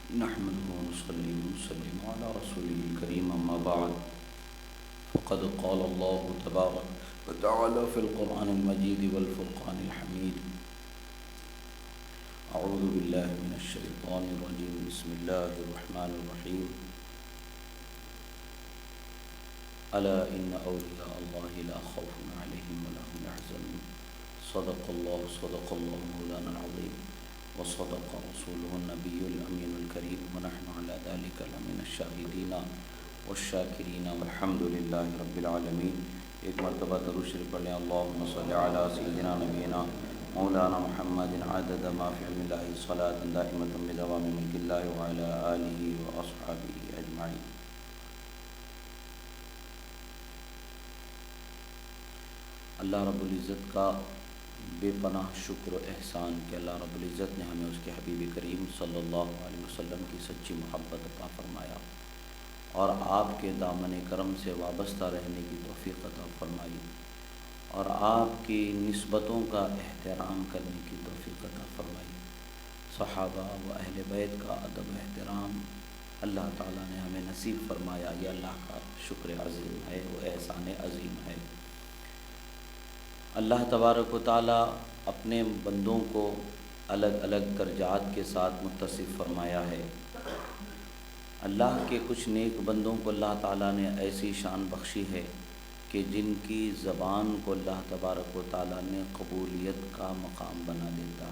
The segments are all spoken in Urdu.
نحمده ونصلي ونسلم على رسوله الكريم أما بعد فقد قال الله تبارك وتعالى في القرآن المجيد والفرقان الحميد أعوذ بالله من الشيطان الرجيم بسم الله الرحمن الرحيم ألا إن أولياء الله لا خوف عليهم ولا هم يحزنون صدق الله مولانا العظيم وصدق رسوله النبي الأمين الكريم ونحن على ذلك لمن الشاهدين والشاكرين والحمد لله رب العالمين۔ ایک مرتبہ درود شریف پڑھ لیں۔ اللهم صل على سيدنا نبينا مولانا محمد عدد ما في علم الله صلاة دائمة بدوام ملك الله وعلى آله وأصحابه أجمعين۔ اللہ رب العزت کا بے پناہ شکر و احسان کہ اللہ رب العزت نے ہمیں اس کے حبیب کریم صلی اللہ علیہ وسلم کی سچی محبت عطا فرمایا اور آپ کے دامن کرم سے وابستہ رہنے کی توفیق عطا فرمائی اور آپ کی نسبتوں کا احترام کرنے کی توفیق عطا فرمائی۔ صحابہ و اہل بیت کا ادب و احترام اللہ تعالیٰ نے ہمیں نصیب فرمایا، یہ اللہ کا شکر عظیم ہے، وہ احسان عظیم ہے۔ اللہ تبارک و تعالیٰ اپنے بندوں کو الگ الگ درجات کے ساتھ متصف فرمایا ہے۔ اللہ کے کچھ نیک بندوں کو اللہ تعالیٰ نے ایسی شان بخشی ہے کہ جن کی زبان کو اللہ تبارک و تعالیٰ نے قبولیت کا مقام بنا دیتا۔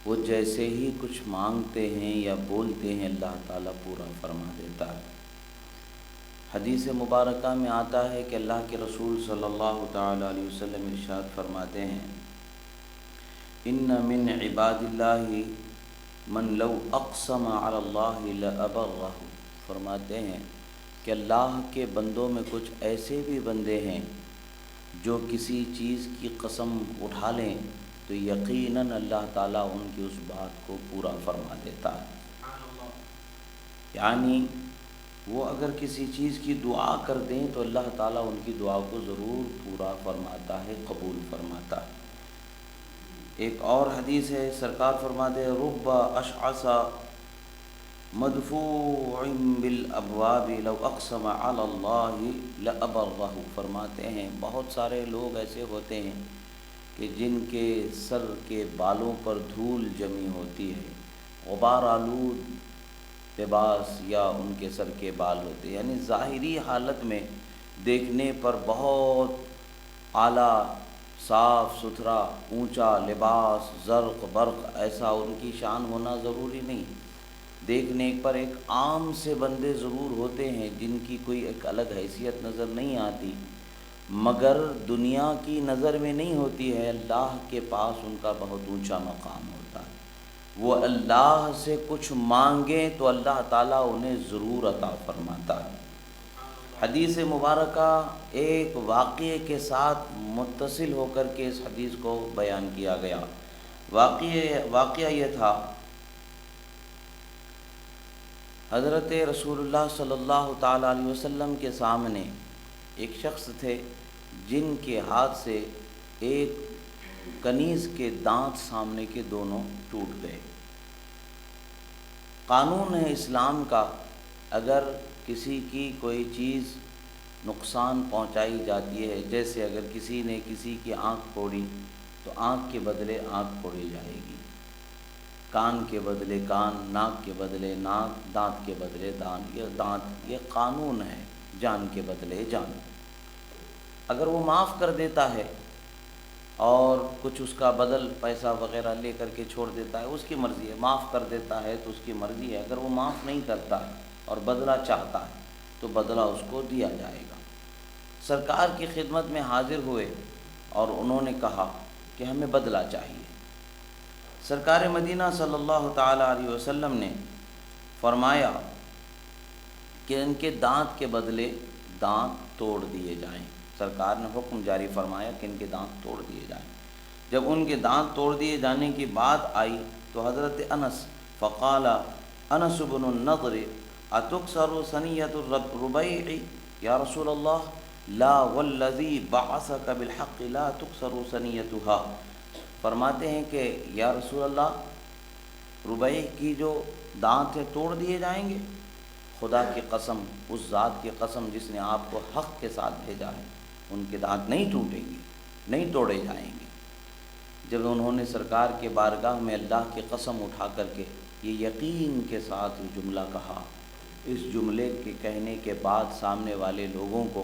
وہ جیسے ہی کچھ مانگتے ہیں یا بولتے ہیں اللہ تعالیٰ پورا فرما دیتا ہے۔ حدیث مبارکہ میں آتا ہے کہ اللہ کے رسول صلی اللہ تعالیٰ علیہ وسلم ارشاد فرماتے ہیں، ان من عباد اللہ من لو اقسم علی اللہ لأبرہ۔ فرماتے ہیں کہ اللہ کے بندوں میں کچھ ایسے بھی بندے ہیں جو کسی چیز کی قسم اٹھا لیں تو یقیناً اللہ تعالیٰ ان کی اس بات کو پورا فرما دیتا ہے۔ یعنی وہ اگر کسی چیز کی دعا کر دیں تو اللہ تعالیٰ ان کی دعا کو ضرور پورا فرماتا ہے، قبول فرماتا ہے۔ ایک اور حدیث ہے، سرکار فرماتے ہیں، رب اشعث مدفوع بالابواب لو اقسم علی اللہ لابرہ۔ فرماتے ہیں بہت سارے لوگ ایسے ہوتے ہیں کہ جن کے سر کے بالوں پر دھول جمی ہوتی ہے، غبار آلود لباس یا ان کے سر کے بال ہوتے ہیں، یعنی ظاہری حالت میں دیکھنے پر بہت اعلیٰ صاف ستھرا اونچا لباس زرق برق ایسا ان کی شان ہونا ضروری نہیں۔ دیکھنے پر ایک عام سے بندے ضرور ہوتے ہیں جن کی کوئی ایک الگ حیثیت نظر نہیں آتی، مگر دنیا کی نظر میں نہیں ہوتی ہے، اللہ کے پاس ان کا بہت اونچا مقام ہوتا ہے۔ وہ اللہ سے کچھ مانگیں تو اللہ تعالیٰ انہیں ضرور عطا فرماتا ہے۔ حدیث مبارکہ ایک واقعے کے ساتھ متصل ہو کر کے اس حدیث کو بیان کیا گیا۔ واقعہ یہ تھا، حضرت رسول اللہ صلی اللہ تعالیٰ علیہ وسلم کے سامنے ایک شخص تھے جن کے ہاتھ سے ایک کنیز کے دانت سامنے کے دونوں ٹوٹ گئے۔ قانون ہے اسلام کا، اگر کسی کی کوئی چیز نقصان پہنچائی جاتی ہے، جیسے اگر کسی نے کسی کی آنکھ پھوڑی تو آنکھ کے بدلے آنکھ پھوڑی جائے گی، کان کے بدلے کان، ناک کے بدلے ناک، دانت کے بدلے دانت، یہ قانون ہے، جان کے بدلے جان۔ اگر وہ معاف کر دیتا ہے اور کچھ اس کا بدل پیسہ وغیرہ لے کر کے چھوڑ دیتا ہے، اس کی مرضی ہے، معاف کر دیتا ہے تو اس کی مرضی ہے۔ اگر وہ معاف نہیں کرتا اور بدلہ چاہتا ہے تو بدلہ اس کو دیا جائے گا۔ سرکار کی خدمت میں حاضر ہوئے اور انہوں نے کہا کہ ہمیں بدلہ چاہیے۔ سرکار مدینہ صلی اللہ تعالیٰ علیہ وسلم نے فرمایا کہ ان کے دانت کے بدلے دانت توڑ دیے جائیں۔ سرکار نے حکم جاری فرمایا کہ ان کے دانت توڑ دیے جائیں۔ جب ان کے دانت توڑ دیے جانے کی بات آئی تو حضرت انس فقال انس بن النضر اتکسر ثنیۃ الربیع یا رسول اللہ لا والذی بعثک بالحق لا تکسر ثنیتها۔ فرماتے ہیں کہ یا رسول اللہ، روبے کی جو دانت ہیں توڑ دیے جائیں گے؟ خدا کی قسم، اس ذات کی قسم جس نے آپ کو حق کے ساتھ بھیجا ہے، ان کے دانت نہیں ٹوٹیں گے، نہیں توڑے جائیں گے۔ جب انہوں نے سرکار کے بارگاہ میں اللہ کی قسم اٹھا کر کے یہ یقین کے ساتھ جملہ کہا، اس جملے کے کہنے کے بعد سامنے والے لوگوں کو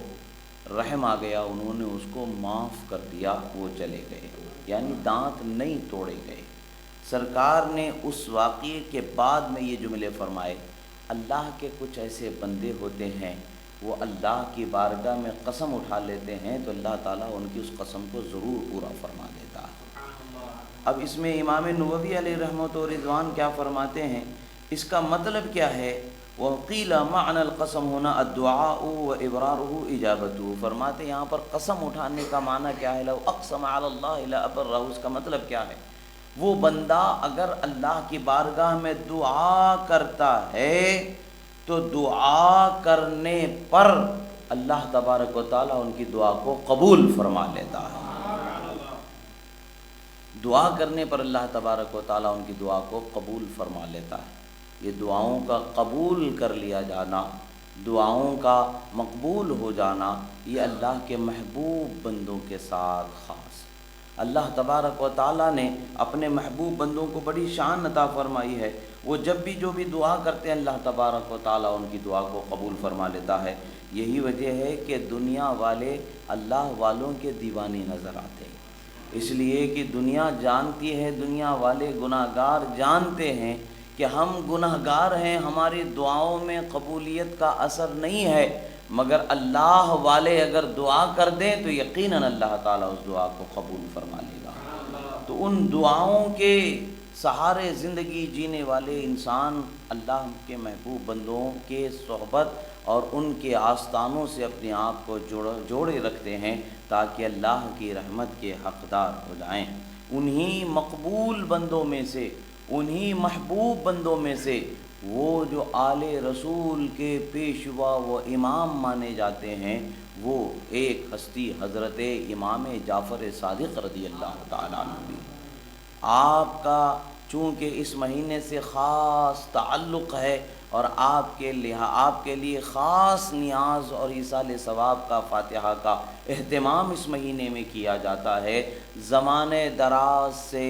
رحم آ گیا، انہوں نے اس کو معاف کر دیا، وہ چلے گئے، یعنی دانت نہیں توڑے گئے۔ سرکار نے اس واقعے کے بعد میں یہ جملے فرمائے، اللہ کے کچھ ایسے بندے ہوتے ہیں وہ اللہ کی بارگاہ میں قسم اٹھا لیتے ہیں تو اللہ تعالیٰ ان کی اس قسم کو ضرور پورا فرما دیتا ہے۔ اب اس میں امام نووی علیہ رحمۃ و رضوان کیا فرماتے ہیں، اس کا مطلب کیا ہے؟ وقیل معنی القسم ہونا الدعاء و ابرارہ اجابتہ، فرماتے ہیں یہاں پر قسم اٹھانے کا معنی کیا ہے؟ لو اقسم علی اللہ لابرہ، اس کا مطلب کیا ہے؟ وہ بندہ اگر اللہ کی بارگاہ میں دعا کرتا ہے تو دعا کرنے پر اللہ تبارک و تعالیٰ ان کی دعا کو قبول فرما لیتا ہے۔ دعا کرنے پر اللہ تبارک و تعالیٰ ان کی دعا کو قبول فرما لیتا ہے۔ یہ دعاؤں کا قبول کر لیا جانا، دعاؤں کا مقبول ہو جانا، یہ اللہ کے محبوب بندوں کے ساتھ خاص۔ اللہ تبارک و تعالیٰ نے اپنے محبوب بندوں کو بڑی شان عطا فرمائی ہے، وہ جب بھی جو بھی دعا کرتے ہیں اللہ تبارک و تعالیٰ ان کی دعا کو قبول فرما لیتا ہے۔ یہی وجہ ہے کہ دنیا والے اللہ والوں کے دیوانے نظر آتے ہیں، اس لیے کہ دنیا جانتی ہے، دنیا والے گناہ گار جانتے ہیں کہ ہم گناہ گار ہیں، ہماری دعاؤں میں قبولیت کا اثر نہیں ہے، مگر اللہ والے اگر دعا کر دیں تو یقیناً اللہ تعالیٰ اس دعا کو قبول فرما لے گا۔ تو ان دعاؤں کے سہارے زندگی جینے والے انسان اللہ کے محبوب بندوں کے صحبت اور ان کے آستانوں سے اپنے آپ کو جوڑے رکھتے ہیں تاکہ اللہ کی رحمت کے حقدار ہو جائیں۔ انہی مقبول بندوں میں سے، انہی محبوب بندوں میں سے وہ جو آل رسول کے پیشوا و امام مانے جاتے ہیں، وہ ایک ہستی حضرت امام جعفر صادق رضی اللہ تعالیٰ عنہ بھی۔ آپ کا چونکہ اس مہینے سے خاص تعلق ہے اور آپ کے لیے خاص نیاز اور ایصال ثواب کا، فاتحہ کا اہتمام اس مہینے میں کیا جاتا ہے، زمانے دراز سے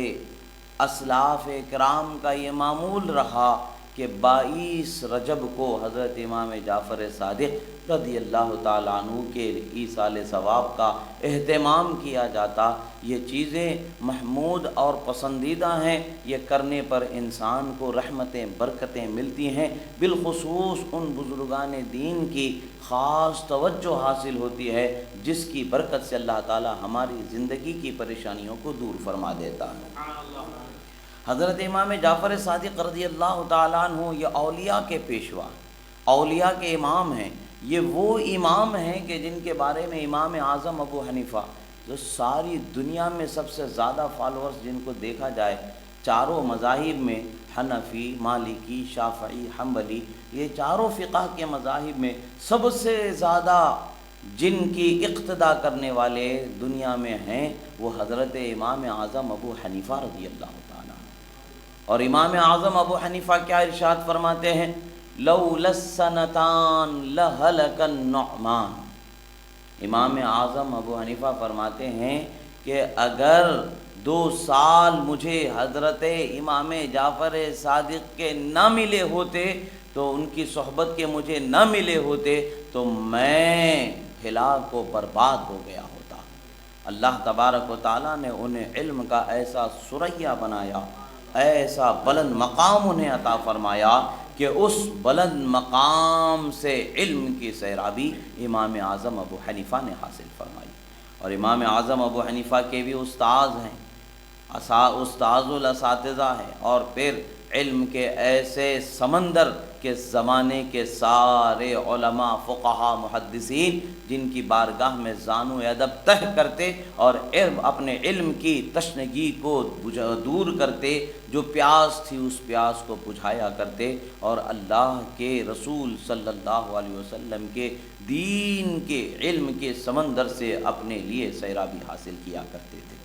اسلاف کرام کا یہ معمول رہا کہ 22 رجب کو حضرت امام جعفر صادق رضی اللہ تعالیٰ عنہ کے ایصال ثواب کا اہتمام کیا جاتا۔ یہ چیزیں محمود اور پسندیدہ ہیں، یہ کرنے پر انسان کو رحمتیں برکتیں ملتی ہیں، بالخصوص ان بزرگان دین کی خاص توجہ حاصل ہوتی ہے جس کی برکت سے اللہ تعالیٰ ہماری زندگی کی پریشانیوں کو دور فرما دیتا ہے۔ حضرت امام جعفر صادق رضی اللہ تعالیٰ عنہ یہ اولیاء کے پیشوا، اولیاء کے امام ہیں۔ یہ وہ امام ہیں کہ جن کے بارے میں امام اعظم ابو حنیفہ، جو ساری دنیا میں سب سے زیادہ فالورز جن کو دیکھا جائے چاروں مذاہب میں، حنفی، مالکی، شافعی، حنبلی، یہ چاروں فقہ کے مذاہب میں سب سے زیادہ جن کی اقتدا کرنے والے دنیا میں ہیں وہ حضرت امام اعظم ابو حنیفہ رضی اللہ تعالیٰ۔ اور امام اعظم ابو حنیفہ کیا ارشاد فرماتے ہیں؟ لولا السنتان لہلک النعمان۔ امام اعظم ابو حنیفہ فرماتے ہیں کہ اگر 2 سال مجھے حضرت امام جعفر صادق کے نہ ملے ہوتے، تو ان کی صحبت کے مجھے نہ ملے ہوتے تو میں ہلاک و برباد ہو گیا ہوتا۔ اللہ تبارک و تعالیٰ نے انہیں علم کا ایسا ثریا بنایا، ایسا بلند مقام انہیں عطا فرمایا کہ اس بلند مقام سے علم کی سیرابی امام اعظم ابو حنیفہ نے حاصل فرمائی۔ اور امام اعظم ابو حنیفہ کے بھی استاذ ہیں، استاذ الاساتذہ ہیں، اور پھر علم کے ایسے سمندر کے زمانے کے سارے علماء، فقہا، محدثین جن کی بارگاہ میں زانو ادب تہ کرتے اور اپنے علم کی تشنگی کو دور کرتے، جو پیاس تھی اس پیاس کو بجھایا کرتے، اور اللہ کے رسول صلی اللہ علیہ وسلم کے دین کے علم کے سمندر سے اپنے لیے سیرابی حاصل کیا کرتے تھے۔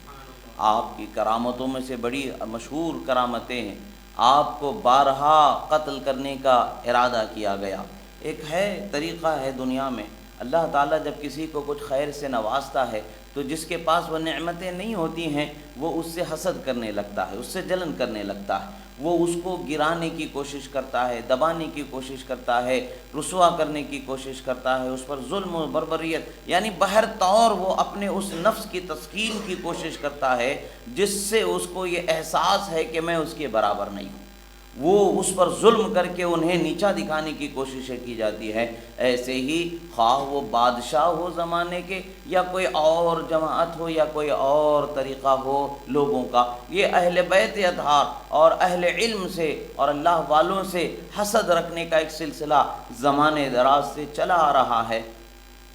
آپ کی کرامتوں میں سے بڑی مشہور کرامتیں ہیں، آپ کو بارہا قتل کرنے کا ارادہ کیا گیا۔ ایک ہے طریقہ ہے دنیا میں، اللہ تعالیٰ جب کسی کو کچھ خیر سے نوازتا ہے تو جس کے پاس وہ نعمتیں نہیں ہوتی ہیں وہ اس سے حسد کرنے لگتا ہے، اس سے جلن کرنے لگتا ہے، وہ اس کو گرانے کی کوشش کرتا ہے، دبانے کی کوشش کرتا ہے، رسوا کرنے کی کوشش کرتا ہے، اس پر ظلم و بربریت، یعنی بہر طور وہ اپنے اس نفس کی تسکین کی کوشش کرتا ہے جس سے اس کو یہ احساس ہے کہ میں اس کے برابر نہیں ہوں۔ وہ اس پر ظلم کر کے انہیں نیچا دکھانے کی کوششیں کی جاتی ہے۔ ایسے ہی خواہ وہ بادشاہ ہو زمانے کے یا کوئی اور جماعت ہو یا کوئی اور طریقہ ہو لوگوں کا، یہ اہل بیت اطہار اور اہل علم سے اور اللہ والوں سے حسد رکھنے کا ایک سلسلہ زمانے دراز سے چلا آ رہا ہے۔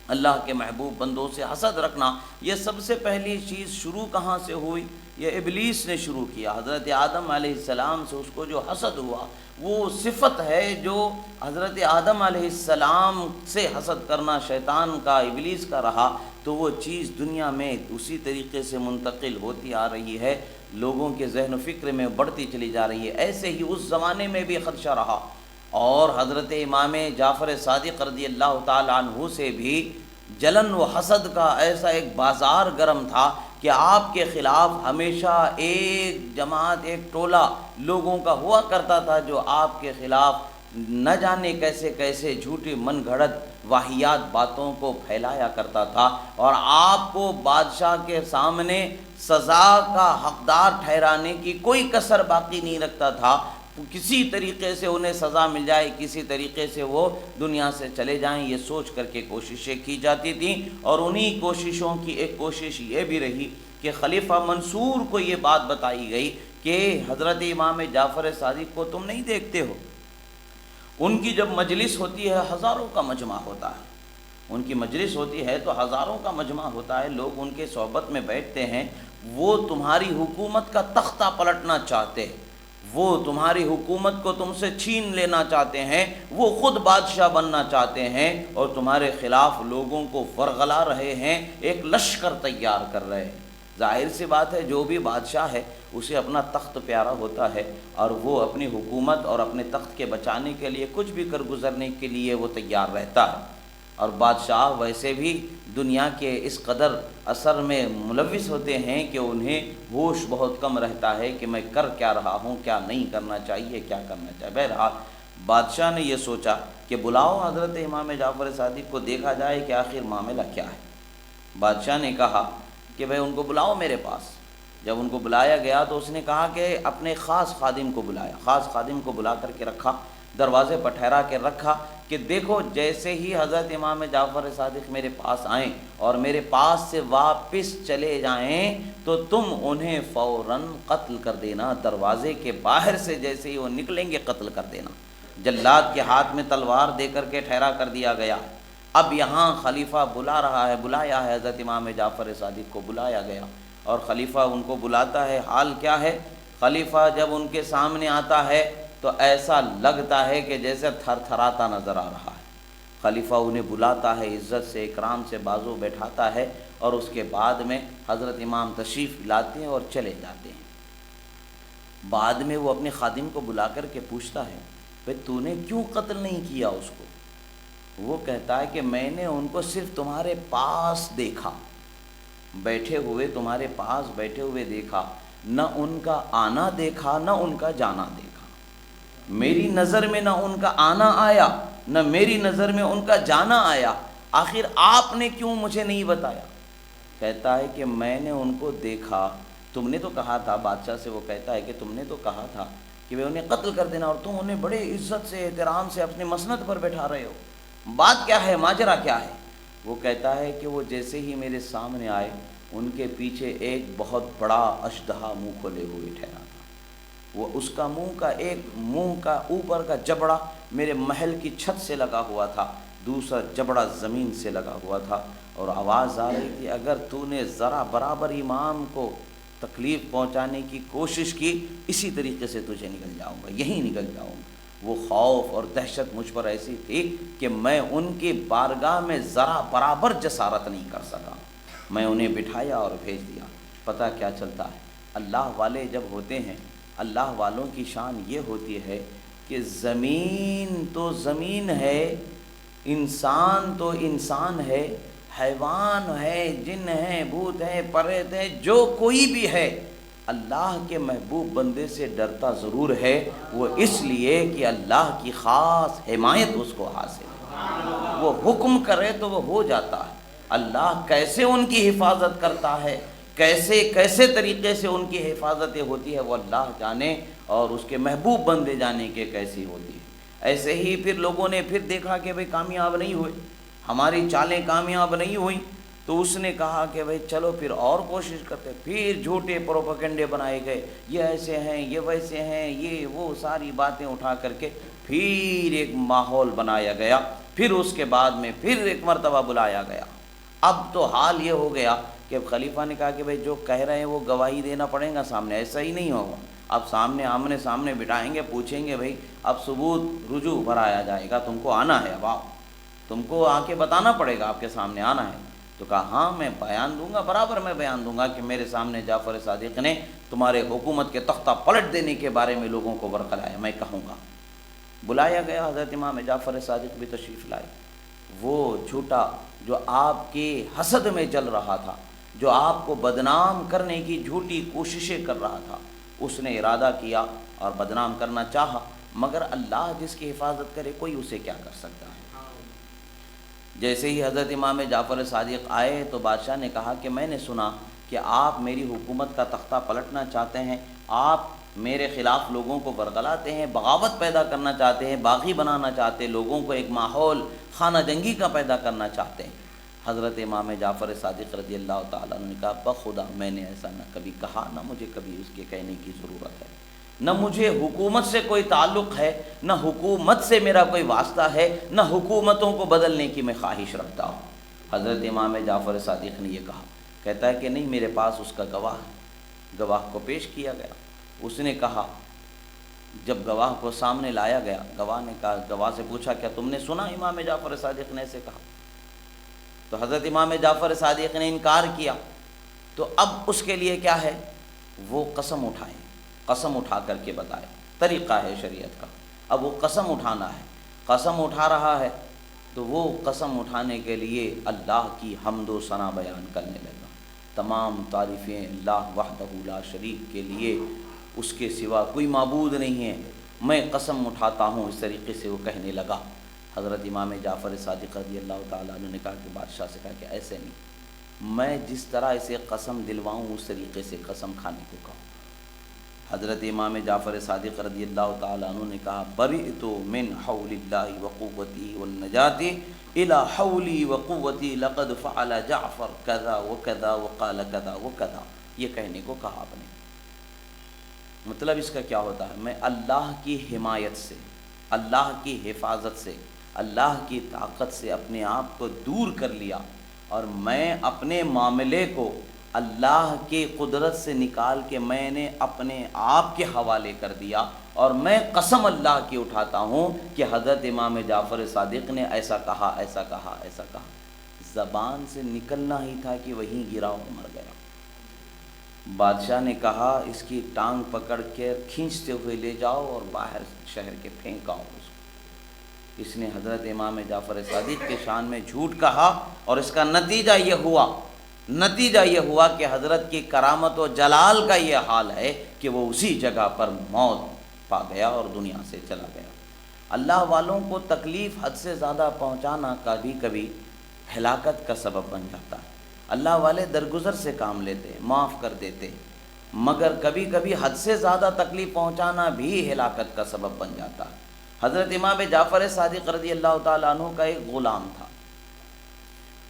اللہ کے محبوب بندوں سے حسد رکھنا، یہ سب سے پہلی چیز شروع کہاں سے ہوئی؟ یہ ابلیس نے شروع کیا۔ حضرت آدم علیہ السلام سے اس کو جو حسد ہوا، وہ صفت ہے جو حضرت آدم علیہ السلام سے حسد کرنا شیطان کا، ابلیس کا رہا، تو وہ چیز دنیا میں اسی طریقے سے منتقل ہوتی آ رہی ہے، لوگوں کے ذہن و فکر میں بڑھتی چلی جا رہی ہے۔ ایسے ہی اس زمانے میں بھی خدشہ رہا، اور حضرت امام جعفر صادق رضی اللہ تعالی عنہ سے بھی جلن و حسد کا ایسا ایک بازار گرم تھا کہ آپ کے خلاف ہمیشہ ایک جماعت، ایک ٹولہ لوگوں کا ہوا کرتا تھا جو آپ کے خلاف نہ جانے کیسے کیسے جھوٹی من گھڑت واہیات باتوں کو پھیلایا کرتا تھا، اور آپ کو بادشاہ کے سامنے سزا کا حقدار ٹھہرانے کی کوئی کسر باقی نہیں رکھتا تھا۔ کسی طریقے سے انہیں سزا مل جائے، کسی طریقے سے وہ دنیا سے چلے جائیں، یہ سوچ کر کے کوششیں کی جاتی تھیں۔ اور انہی کوششوں کی ایک کوشش یہ بھی رہی کہ خلیفہ منصور کو یہ بات بتائی گئی کہ حضرت امام جعفر صادق کو تم نہیں دیکھتے ہو، ان کی جب مجلس ہوتی ہے ہزاروں کا مجمع ہوتا ہے، ان کی مجلس ہوتی ہے تو ہزاروں کا مجمع ہوتا ہے، لوگ ان کے صحبت میں بیٹھتے ہیں، وہ تمہاری حکومت کا تختہ پلٹنا چاہتے ہیں، وہ تمہاری حکومت کو تم سے چھین لینا چاہتے ہیں، وہ خود بادشاہ بننا چاہتے ہیں، اور تمہارے خلاف لوگوں کو ورغلا رہے ہیں، ایک لشکر تیار کر رہے ہیں۔ ظاہر سی بات ہے جو بھی بادشاہ ہے اسے اپنا تخت پیارا ہوتا ہے، اور وہ اپنی حکومت اور اپنے تخت کے بچانے کے لیے کچھ بھی کر گزرنے کے لیے وہ تیار رہتا ہے۔ اور بادشاہ ویسے بھی دنیا کے اس قدر اثر میں ملوث ہوتے ہیں کہ انہیں ہوش بہت کم رہتا ہے کہ میں کر کیا رہا ہوں، کیا نہیں کرنا چاہیے، کیا کرنا چاہیے۔ بہرحال بادشاہ نے یہ سوچا کہ بلاؤ حضرت امام جعفر صادق کو، دیکھا جائے کہ آخر معاملہ کیا ہے۔ بادشاہ نے کہا کہ بھائی ان کو بلاؤ میرے پاس۔ جب ان کو بلایا گیا تو اس نے کہا کہ اپنے خاص خادم کو بلایا، خاص خادم کو بلا کر کے رکھا، دروازے پر ٹھہرا کے رکھا کہ دیکھو جیسے ہی حضرت امام جعفر صادق میرے پاس آئیں اور میرے پاس سے واپس چلے جائیں تو تم انہیں فوراً قتل کر دینا، دروازے کے باہر سے جیسے ہی وہ نکلیں گے قتل کر دینا۔ جلاد کے ہاتھ میں تلوار دے کر کے ٹھہرا کر دیا گیا۔ اب یہاں خلیفہ بلا رہا ہے، بلایا ہے حضرت امام جعفر صادق کو، بلایا گیا اور خلیفہ ان کو بلاتا ہے۔ حال کیا ہے؟ خلیفہ جب ان کے سامنے آتا ہے تو ایسا لگتا ہے کہ جیسے تھر تھراتا نظر آ رہا ہے۔ خلیفہ انہیں بلاتا ہے، عزت سے اکرام سے بازو بیٹھاتا ہے، اور اس کے بعد میں حضرت امام تشریف لاتے ہیں اور چلے جاتے ہیں۔ بعد میں وہ اپنے خادم کو بلا کر کے پوچھتا ہے بھئی تو نے کیوں قتل نہیں کیا اس کو؟ وہ کہتا ہے کہ میں نے ان کو صرف تمہارے پاس دیکھا، بیٹھے ہوئے تمہارے پاس بیٹھے ہوئے دیکھا، نہ ان کا آنا دیکھا نہ ان کا جانا دیکھا۔ میری نظر میں نہ ان کا آنا آیا نہ میری نظر میں ان کا جانا آیا، آخر آپ نے کیوں مجھے نہیں بتایا؟ کہتا ہے کہ میں نے ان کو دیکھا، تم نے تو کہا تھا، بادشاہ سے وہ کہتا ہے کہ تم نے تو کہا تھا کہ وہ انہیں قتل کر دینا، اور تم انہیں بڑے عزت سے احترام سے اپنے مسند پر بیٹھا رہے ہو، بات کیا ہے، ماجرا کیا ہے؟ وہ کہتا ہے کہ وہ جیسے ہی میرے سامنے آئے ان کے پیچھے ایک بہت بڑا اشدہا منہ کھولے ہوئے ٹھہرا تھا، وہ اس کا منہ کا اوپر کا جبڑا میرے محل کی چھت سے لگا ہوا تھا، دوسرا جبڑا زمین سے لگا ہوا تھا، اور آواز آ رہی تھی اگر تو نے ذرا برابر امام کو تکلیف پہنچانے کی کوشش کی اسی طریقے سے تجھے نکل جاؤں گا، یہیں نکل جاؤں گا۔ وہ خوف اور دہشت مجھ پر ایسی تھی کہ میں ان کی بارگاہ میں ذرا برابر جسارت نہیں کر سکا، میں انہیں بٹھایا اور بھیج دیا۔ پتہ کیا چلتا ہے، اللہ والے جب ہوتے ہیں اللہ والوں کی شان یہ ہوتی ہے کہ زمین تو زمین ہے، انسان تو انسان ہے، حیوان ہے، جن ہے، بھوت ہے، پریت ہے، جو کوئی بھی ہے اللہ کے محبوب بندے سے ڈرتا ضرور ہے، وہ اس لیے کہ اللہ کی خاص حمایت اس کو حاصل ہے، وہ حکم کرے تو وہ ہو جاتا ہے۔ اللہ کیسے ان کی حفاظت کرتا ہے، کیسے طریقے سے ان کی حفاظت ہوتی ہے، وہ اللہ جانے، اور اس کے محبوب بندے جانے کہ کیسی ہوتی ہے۔ ایسے ہی پھر لوگوں نے پھر دیکھا کہ بھئی کامیاب نہیں ہوئے، ہماری چالیں کامیاب نہیں ہوئیں، تو اس نے کہا کہ بھئی چلو پھر اور کوشش کرتے، پھر جھوٹے پروپیگنڈے بنائے گئے، یہ ایسے ہیں، یہ ویسے ہیں، یہ وہ ساری باتیں اٹھا کر کے پھر ایک ماحول بنایا گیا، پھر اس کے بعد میں پھر ایک مرتبہ بلایا گیا۔ اب تو حال یہ ہو گیا کہ خلیفہ نے کہا کہ بھئی جو کہہ رہے ہیں وہ گواہی دینا پڑے گا سامنے، ایسا ہی نہیں ہوگا، اب سامنے آمنے سامنے بٹھائیں گے، پوچھیں گے بھئی اب ثبوت رجوع بھرایا جائے گا، تم کو آنا ہے، اب آؤ، تم کو آ کے بتانا پڑے گا، آپ کے سامنے آنا ہے۔ تو کہا ہاں میں بیان دوں گا، برابر میں بیان دوں گا کہ میرے سامنے جعفر صادق نے تمہارے حکومت کے تختہ پلٹ دینے کے بارے میں لوگوں کو ورقلایا، میں کہوں گا۔ بلایا گیا، حضرت امام جعفر صادق بھی تشریف لائے۔ وہ جھوٹا جو آپ کے حسد میں جل رہا تھا، جو آپ کو بدنام کرنے کی جھوٹی کوششیں کر رہا تھا، اس نے ارادہ کیا اور بدنام کرنا چاہا، مگر اللہ جس کی حفاظت کرے کوئی اسے کیا کر سکتا ہے۔ جیسے ہی حضرت امام جعفر صادق آئے تو بادشاہ نے کہا کہ میں نے سنا کہ آپ میری حکومت کا تختہ پلٹنا چاہتے ہیں، آپ میرے خلاف لوگوں کو ورغلاتے ہیں، بغاوت پیدا کرنا چاہتے ہیں، باغی بنانا چاہتے ہیں، لوگوں کو ایک ماحول خانہ جنگی کا پیدا کرنا چاہتے ہیں۔ حضرت امام جعفر صادق رضی اللہ تعالیٰ عنہ نے کہا بخدا میں نے ایسا نہ کبھی کہا، نہ مجھے کبھی اس کے کہنے کی ضرورت ہے، نہ مجھے حکومت سے کوئی تعلق ہے، نہ حکومت سے میرا کوئی واسطہ ہے، نہ حکومتوں کو بدلنے کی میں خواہش رکھتا ہوں۔ حضرت امام جعفر صادق نے یہ کہا، کہتا ہے کہ نہیں میرے پاس اس کا گواہ ہے۔ گواہ کو پیش کیا گیا، اس نے کہا، جب گواہ کو سامنے لایا گیا، گواہ نے کہا، گواہ سے پوچھا کیا تم نے سنا امام جعفر صادق نے ایسے کہا؟ تو حضرت امام جعفر صادق نے انکار کیا۔ تو اب اس کے لیے کیا ہے، وہ قسم اٹھائیں، قسم اٹھا کر کے بتائے، طریقہ ہے شریعت کا۔ اب وہ قسم اٹھانا ہے، قسم اٹھا رہا ہے، تو وہ قسم اٹھانے کے لیے اللہ کی حمد و ثنا بیان کرنے لگا، تمام تعریفیں اللہ وحدہ لا شریک کے لیے، اس کے سوا کوئی معبود نہیں ہے، میں قسم اٹھاتا ہوں، اس طریقے سے وہ کہنے لگا۔ حضرت امام جعفر صادق رضی اللہ تعالیٰ عنہ نے کہا کہ بادشاہ سے کہا کہ ایسے نہیں، میں جس طرح اسے قسم دلواؤں اس طریقے سے قسم کھانے کو کہوں۔ حضرت امام جعفر صادق رضی اللہ تعالیٰ عنہ نے کہا بریئت من حول اللہ وقوتی والنجات الی حولی وقوتی لقد فعل جعفر کذا وکذا وقال کذا وکذا، یہ کہنے کو کہا آپ نے۔ مطلب اس کا کیا ہوتا ہے، میں اللہ کی حمایت سے، اللہ کی حفاظت سے، اللہ کی طاقت سے اپنے آپ کو دور کر لیا، اور میں اپنے معاملے کو اللہ کی قدرت سے نکال کے میں نے اپنے آپ کے حوالے کر دیا، اور میں قسم اللہ کی اٹھاتا ہوں کہ حضرت امام جعفر صادق نے ایسا کہا، ایسا کہا، ایسا کہا۔ زبان سے نکلنا ہی تھا کہ وہیں گرا اور مر گیا۔ بادشاہ نے کہا اس کی ٹانگ پکڑ کے کھینچتے ہوئے لے جاؤ اور باہر شہر کے پھینکاؤ اس کو۔ اس نے حضرت امام جعفر صادق کے شان میں جھوٹ کہا، اور اس کا نتیجہ یہ ہوا کہ حضرت کی کرامت و جلال کا یہ حال ہے کہ وہ اسی جگہ پر موت پا گیا اور دنیا سے چلا گیا۔ اللہ والوں کو تکلیف حد سے زیادہ پہنچانا کبھی کبھی ہلاکت کا سبب بن جاتا ہے۔ اللہ والے درگزر سے کام لیتے، معاف کر دیتے، مگر کبھی کبھی حد سے زیادہ تکلیف پہنچانا بھی ہلاکت کا سبب بن جاتا ہے۔ حضرت امام جعفر صادق رضی اللہ تعالیٰ عنہ کا ایک غلام تھا،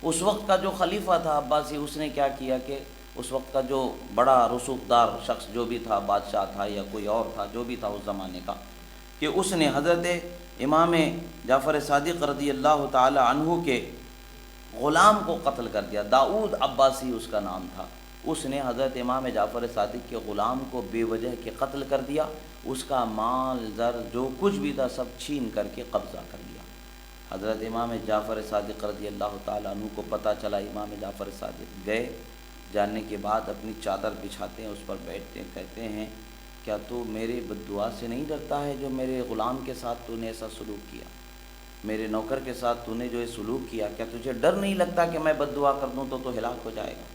اس وقت کا جو خلیفہ تھا عباسی، اس نے کیا کیا کہ اس وقت کا جو بڑا رسوخدار شخص جو بھی تھا، بادشاہ تھا یا کوئی اور تھا، جو بھی تھا اس زمانے کا، کہ اس نے حضرت امام جعفر صادق رضی اللہ تعالی عنہ کے غلام کو قتل کر دیا۔ داؤد عباسی اس کا نام تھا۔ اس نے حضرت امام جعفر صادق کے غلام کو بے وجہ کے قتل کر دیا، اس کا مال زر جو کچھ بھی تھا سب چھین کر کے قبضہ کر لیا۔ حضرت امام جعفر صادق رضی اللہ تعالیٰ عنہ کو پتہ چلا، امام جعفر صادق گئے، جاننے کے بعد اپنی چادر بچھاتے ہیں، اس پر بیٹھتے ہیں، کہتے ہیں کیا تو میرے بد دعا سے نہیں ڈرتا ہے جو میرے غلام کے ساتھ تو نے ایسا سلوک کیا، میرے نوکر کے ساتھ تو نے جو یہ سلوک کیا، کیا تجھے ڈر نہیں لگتا کہ میں بد دعا کر دوں تو ہلاک ہو جائے گا؟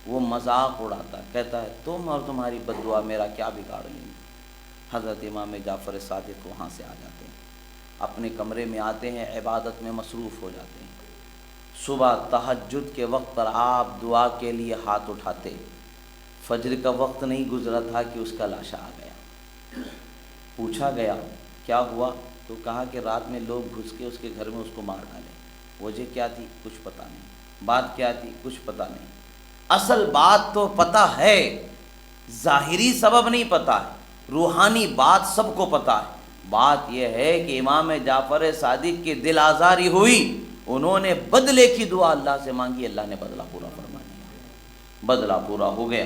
وہ مذاق اڑاتا ہے، کہتا ہے تم اور تمہاری بد دعا میرا کیا بگاڑ لیں گے۔ حضرت امام جعفر صادق وہاں سے آ جاتے ہیں، اپنے کمرے میں آتے ہیں، عبادت میں مصروف ہو جاتے ہیں۔ صبح تہجد کے وقت پر آپ دعا کے لیے ہاتھ اٹھاتے، فجر کا وقت نہیں گزرا تھا کہ اس کا لاشا آ گیا۔ پوچھا گیا کیا ہوا، تو کہا کہ رات میں لوگ گھس کے اس کے گھر میں اس کو مار ڈالے۔ وجہ کیا تھی کچھ پتہ نہیں، بات کیا تھی کچھ پتہ نہیں۔ اصل بات تو پتہ ہے، ظاہری سبب نہیں پتہ ہے، روحانی بات سب کو پتہ ہے۔ بات یہ ہے کہ امام جعفر صادق کی دل آزاری ہوئی، انہوں نے بدلے کی دعا اللہ سے مانگی، اللہ نے بدلہ پورا فرما دیا، بدلہ پورا ہو گیا۔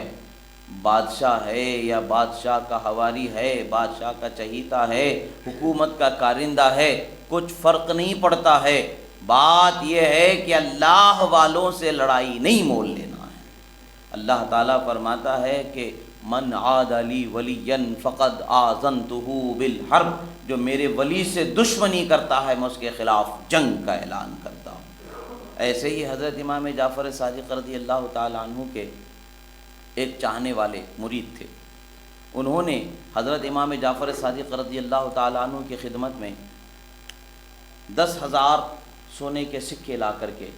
بادشاہ ہے یا بادشاہ کا حواری ہے، بادشاہ کا چہیتا ہے، حکومت کا کارندہ ہے، کچھ فرق نہیں پڑتا ہے۔ بات یہ ہے کہ اللہ والوں سے لڑائی نہیں مول لینا ہے۔ اللہ تعالیٰ فرماتا ہے کہ من عاد لی ولیا فقد آذنتہ بالحرب، جو میرے ولی سے دشمنی کرتا ہے میں اس کے خلاف جنگ کا اعلان کرتا ہوں۔ ایسے ہی حضرت امام جعفر صادق رضی اللہ تعالیٰ عنہ کے ایک چاہنے والے مرید تھے، انہوں نے حضرت امام جعفر صادق رضی اللہ تعالیٰ عنہ کی خدمت میں 10,000 سونے کے سکے لا کر کے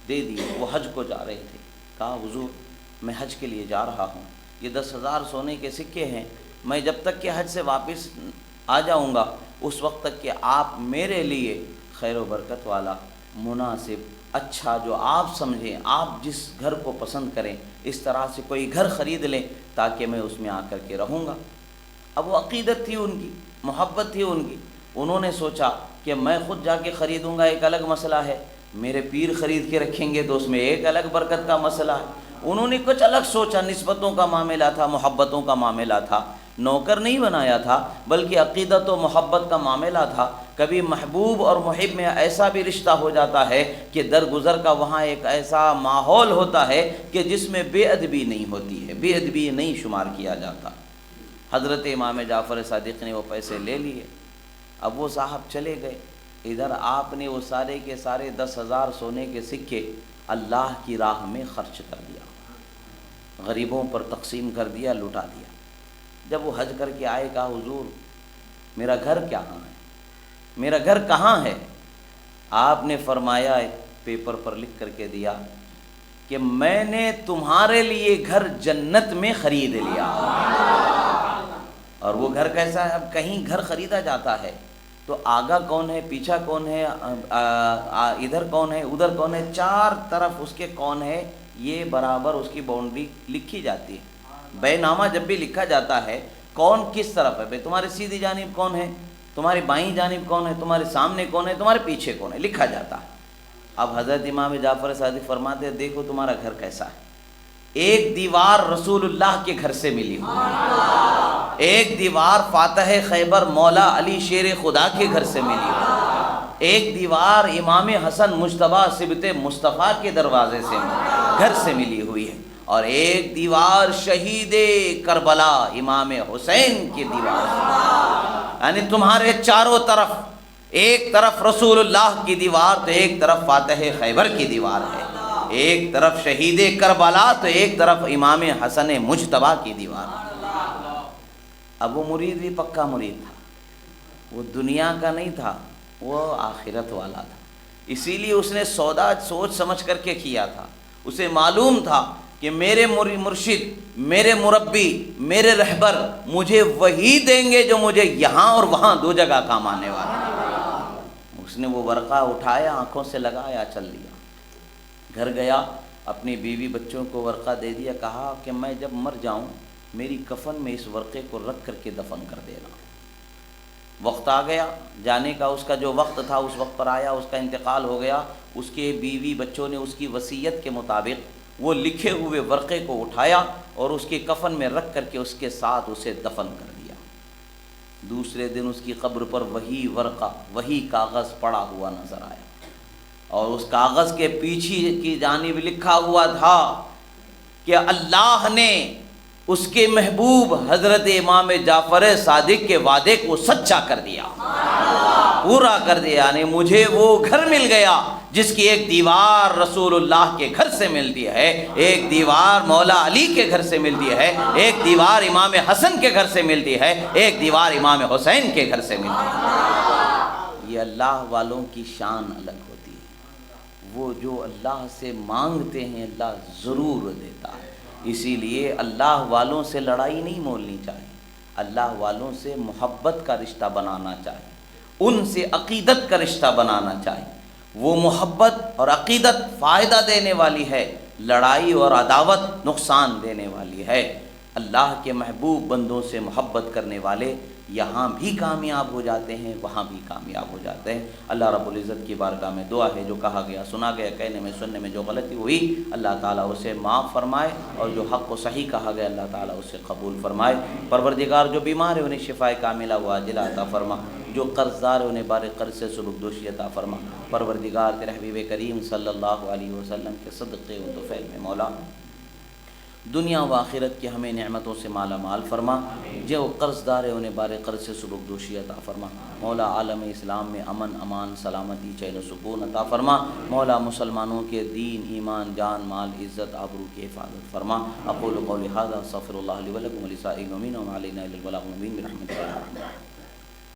دے دیے۔ وہ حج کو جا رہے تھے، کہا حضور میں حج کے لیے جا رہا ہوں، یہ 10,000 سونے کے سکے ہیں، میں جب تک کہ حج سے واپس آ جاؤں گا اس وقت تک کہ آپ میرے لیے خیر و برکت والا، مناسب، اچھا جو آپ سمجھیں، آپ جس گھر کو پسند کریں اس طرح سے کوئی گھر خرید لیں تاکہ میں اس میں آ کر کے رہوں گا۔ اب وہ عقیدت تھی ان کی، محبت تھی ان کی، انہوں نے سوچا کہ میں خود جا کے خریدوں گا ایک الگ مسئلہ ہے، میرے پیر خرید کے رکھیں گے تو اس میں ایک الگ برکت کا مسئلہ ہے۔ انہوں نے کچھ الگ سوچا، نسبتوں کا معاملہ تھا، محبتوں کا معاملہ تھا، نوکر نہیں بنایا تھا بلکہ عقیدت و محبت کا معاملہ تھا۔ کبھی محبوب اور محب میں ایسا بھی رشتہ ہو جاتا ہے کہ درگزر کا وہاں ایک ایسا ماحول ہوتا ہے کہ جس میں بے ادبی نہیں ہوتی ہے، بے ادبی نہیں شمار کیا جاتا۔ حضرت امام جعفر صادق نے وہ پیسے لے لیے، اب وہ صاحب چلے گئے، ادھر آپ نے وہ سارے کے سارے 10,000 سونے کے سکے اللہ کی راہ میں خرچ کر دیا، غریبوں پر تقسیم کر دیا، لٹا دیا۔ جب وہ حج کر کے آئے کہا حضور میرا گھر کہاں ہے، میرا گھر کہاں ہے؟ آپ نے فرمایا، ایک پیپر پر لکھ کر کے دیا کہ میں نے تمہارے لیے گھر جنت میں خرید لیا۔ اور وہ گھر کیسا ہے؟ اب کہیں گھر خریدا جاتا ہے تو آگا کون ہے، پیچھا کون ہے، ادھر کون ہے، ادھر کون ہے، چار طرف اس کے کون ہے، یہ برابر اس کی باؤنڈری لکھی جاتی ہے۔ بے نامہ جب بھی لکھا جاتا ہے کون کس طرف ہے، بھائی تمہاری سیدھی جانب کون ہے، تمہاری بائیں جانب کون ہے، تمہارے سامنے کون ہے، تمہارے پیچھے کون ہے، لکھا جاتا ہے۔ اب حضرت امام جعفر صادق فرماتے ہیں دیکھو تمہارا گھر کیسا ہے، ایک دیوار رسول اللہ کے گھر سے ملی ہوئی، ایک دیوار فاتح خیبر مولا علی شیر خدا کے گھر سے ملی ہوئی، ایک دیوار امام حسن مجتبیٰ صبت مصطفیٰ کے دروازے سے گھر سے ملی ہوئی ہے، اور ایک دیوار شہید کربلا امام حسین کی دیوار سے، یعنی تمہارے چاروں طرف، ایک طرف رسول اللہ کی دیوار تو ایک طرف فاتح خیبر کی دیوار ہے، ایک طرف شہید کربلا تو ایک طرف امام حسن مجتبیٰ کی دیوار ہے۔ اب وہ مرید بھی پکا مرید تھا، وہ دنیا کا نہیں تھا، وہ آخرت والا تھا، اسی لیے اس نے سودا سوچ سمجھ کر کے کیا تھا۔ اسے معلوم تھا کہ میرے مرشد، میرے مربی، میرے رہبر مجھے وہی دیں گے جو مجھے یہاں اور وہاں دو جگہ کام آنے والا ہے۔ اس نے وہ ورقہ اٹھایا، آنکھوں سے لگایا، چل دیا، گھر گیا، اپنی بیوی بچوں کو ورقہ دے دیا، کہا کہ میں جب مر جاؤں میری کفن میں اس ورقے کو رکھ کر کے دفن کر دینا۔ وقت آ گیا جانے کا، اس کا جو وقت تھا اس وقت پر آیا، اس کا انتقال ہو گیا۔ اس کے بیوی بچوں نے اس کی وصیت کے مطابق وہ لکھے ہوئے ورقے کو اٹھایا اور اس کے کفن میں رکھ کر کے اس کے ساتھ اسے دفن کر دیا۔ دوسرے دن اس کی قبر پر وہی ورقہ، وہی کاغذ پڑا ہوا نظر آیا، اور اس کاغذ کے پیچھے کی جانب لکھا ہوا تھا کہ اللہ نے اس کے محبوب حضرت امام جعفر صادق کے وعدے کو سچا کر دیا، پورا کر دیا۔ یعنی مجھے وہ گھر مل گیا جس کی ایک دیوار رسول اللہ کے گھر سے ملتی ہے، ایک دیوار مولا علی کے گھر سے ملتی ہے، ایک دیوار امام حسن کے گھر سے ملتی ہے، ایک دیوار امام حسین کے گھر سے ملتی ہے۔ یہ اللہ والوں کی شان الگ ہوتی ہے، وہ جو اللہ سے مانگتے ہیں اللہ ضرور دیتا ہے۔ اسی لیے اللہ والوں سے لڑائی نہیں مولنی چاہیے، اللہ والوں سے محبت کا رشتہ بنانا چاہیے، ان سے عقیدت کا رشتہ بنانا چاہیے۔ وہ محبت اور عقیدت فائدہ دینے والی ہے، لڑائی اور عداوت نقصان دینے والی ہے۔ اللہ کے محبوب بندوں سے محبت کرنے والے یہاں بھی کامیاب ہو جاتے ہیں، وہاں بھی کامیاب ہو جاتے ہیں۔ اللہ رب العزت کی بارگاہ میں دعا ہے، جو کہا گیا سنا گیا، کہنے میں سننے میں جو غلطی ہوئی اللہ تعالیٰ اسے معاف فرمائے، اور جو حق و صحیح کہا گیا اللہ تعالیٰ اسے قبول فرمائے۔ پروردگار جو بیمار ہے انہیں شفائے کاملہ و عاجلہ عطا فرما، جو قرض دار ہے انہیں بار قرض سے سبکدوشی عطا فرما۔ پروردگار تیرے حبیب کریم صلی اللہ علیہ وسلم کے صدقے و طفیل میں مولا دنیا و آخرت کی ہمیں نعمتوں سے مالا مال فرما، جو قرض دار ہے انہیں بار قرض سے سبکدوشی عطا فرما۔ مولا عالم اسلام میں امن امان سلامتی چین و سکون عطا فرما۔ مولا مسلمانوں کے دین ایمان جان مال عزت آبرو کی حفاظت فرما۔ اقول قولی ھذا استغفر اللہ لی ولکم ولسائر المؤمنین وما علینا الا البلاغ المبین برحمتک یا ارحم الراحمین۔